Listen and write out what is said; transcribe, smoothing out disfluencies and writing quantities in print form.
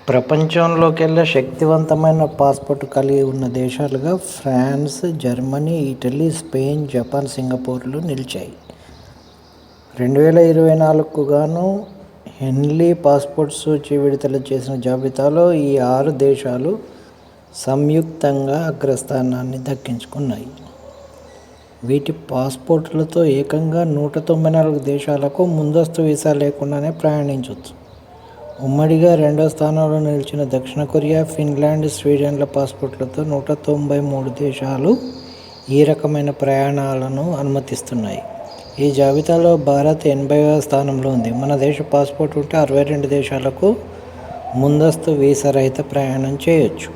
ప్రపంచంలోకెల్లా శక్తివంతమైన పాస్పోర్ట్ కలిగి ఉన్న దేశాలుగా France, Germany, Italy, Spain, Japan, సింగపూర్లు నిలిచాయి. 2024కు గాను హెన్లీ పాస్పోర్ట్ సూచీ విడుదల చేసిన జాబితాలో ఈ 6 దేశాలు సంయుక్తంగా అగ్రస్థానాన్ని దక్కించుకున్నాయి. వీటి పాస్పోర్టులతో ఏకంగా 194 దేశాలకు ముందస్తు వీసా లేకుండానే ప్రయాణించవచ్చు. ఉమ్మడిగా రెండో స్థానంలో నిలిచిన దక్షిణ కొరియా, ఫిన్లాండ్, స్వీడన్ల పాస్పోర్ట్లతో 193 దేశాలు ఈ రకమైన ప్రయాణాలను అనుమతిస్తున్నాయి. ఈ జాబితాలో భారత్ 80వ స్థానంలో ఉంది. మన దేశ పాస్పోర్ట్ ఉంటే 62 దేశాలకు ముందస్తు వీసా రహిత ప్రయాణం చేయొచ్చు.